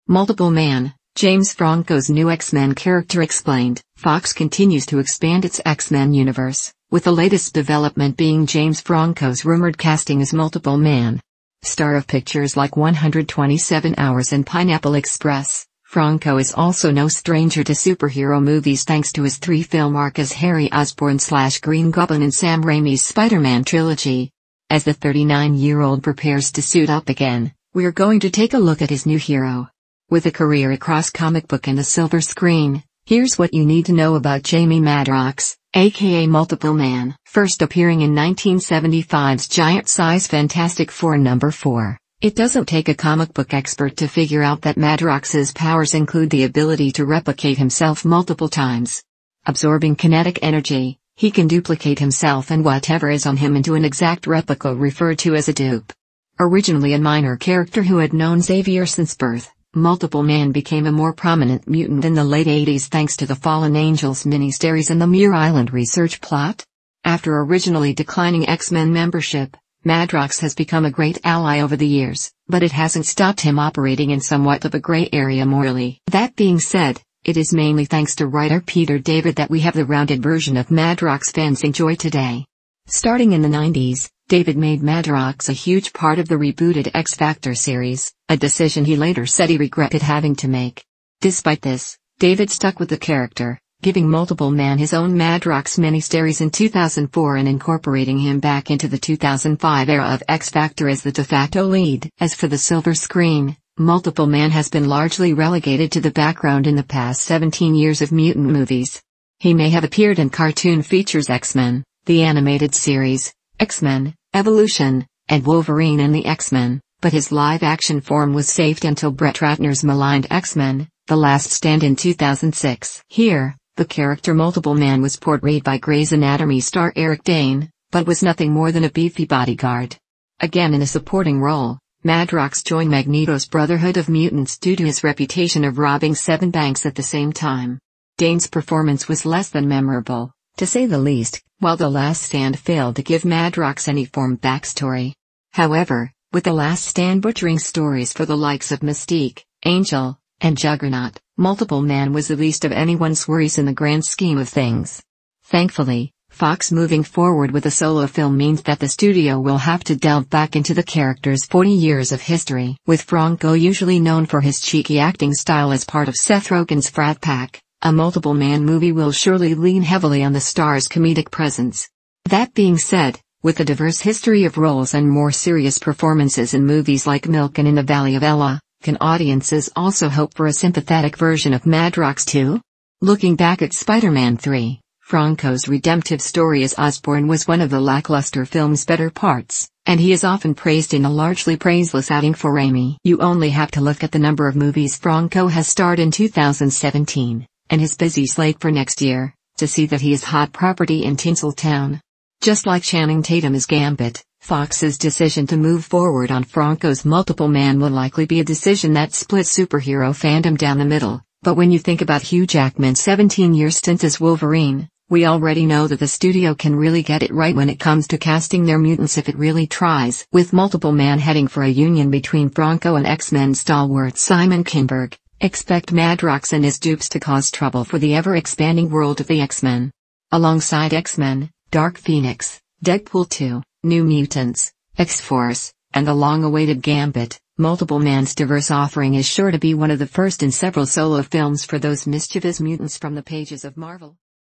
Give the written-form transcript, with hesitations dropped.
Multiple Man, James Franco's new X-Men character explained. Fox continues to expand its X-Men universe, with the latest development being James Franco's rumored casting as Multiple Man. Star of pictures like 127 Hours and Pineapple Express, Franco is also no stranger to superhero movies thanks to his three-film arc as Harry Osborn/Green Goblin in Sam Raimi's Spider-Man trilogy. As the 39-year-old prepares to suit up again, we're going to take a look at his new hero. With a career across comic book and the silver screen, here's what you need to know about Jamie Madrox, aka Multiple Man. First appearing in 1975's giant-size Fantastic Four number 4. It doesn't take a comic book expert to figure out that Madrox's powers include the ability to replicate himself multiple times. Absorbing kinetic energy, he can duplicate himself and whatever is on him into an exact replica referred to as a dupe. Originally a minor character who had known Xavier since birth, Multiple Man became a more prominent mutant in the late 80s thanks to the Fallen Angels miniseries and the Muir Island research plot. After originally declining X-Men membership, Madrox has become a great ally over the years, but it hasn't stopped him operating in somewhat of a gray area morally. That being said, it is mainly thanks to writer Peter David that we have the rounded version of Madrox fans enjoy today. Starting in the 90s, David made Madrox a huge part of the rebooted X Factor series, a decision he later said he regretted having to make. Despite this, David stuck with the character, giving Multiple Man his own Madrox miniseries in 2004 and incorporating him back into the 2005 era of X Factor as the de facto lead. As for the silver screen, Multiple Man has been largely relegated to the background in the past 17 years of mutant movies. He may have appeared in cartoon features X-Men, the animated series, X-Men, Evolution, and Wolverine and the X-Men, but his live-action form was saved until Brett Ratner's maligned X-Men, The Last Stand in 2006. Here, the character Multiple Man was portrayed by Grey's Anatomy star Eric Dane, but was nothing more than a beefy bodyguard. Again in a supporting role, Madrox joined Magneto's Brotherhood of Mutants due to his reputation of robbing 7 banks at the same time. Dane's performance was less than memorable, to say the least, while The Last Stand failed to give Madrox any form backstory. However, with The Last Stand butchering stories for the likes of Mystique, Angel, and Juggernaut, Multiple Man was the least of anyone's worries in the grand scheme of things. Thankfully, Fox moving forward with a solo film means that the studio will have to delve back into the character's 40 years of history. With Franco usually known for his cheeky acting style as part of Seth Rogen's frat pack, a Multiple Man movie will surely lean heavily on the star's comedic presence. That being said, with a diverse history of roles and more serious performances in movies like Milk and In the Valley of Ella, can audiences also hope for a sympathetic version of Madrox too? Looking back at Spider-Man 3, Franco's redemptive story as Osborn was one of the lackluster film's better parts, and he is often praised in a largely praiseless outing for Raimi. You only have to look at the number of movies Franco has starred in 2017, and his busy slate for next year, to see that he is hot property in Tinseltown. Just like Channing Tatum as Gambit, Fox's decision to move forward on Franco's Multiple Man will likely be a decision that splits superhero fandom down the middle, but when you think about Hugh Jackman's 17-year stint as Wolverine, we already know that the studio can really get it right when it comes to casting their mutants if it really tries. With Multiple Man heading for a union between Franco and X-Men stalwart Simon Kinberg, expect Madrox and his dupes to cause trouble for the ever-expanding world of the X-Men. Alongside X-Men, Dark Phoenix, Deadpool 2, New Mutants, X-Force, and the long-awaited Gambit, Multiple Man's diverse offering is sure to be one of the first in several solo films for those mischievous mutants from the pages of Marvel.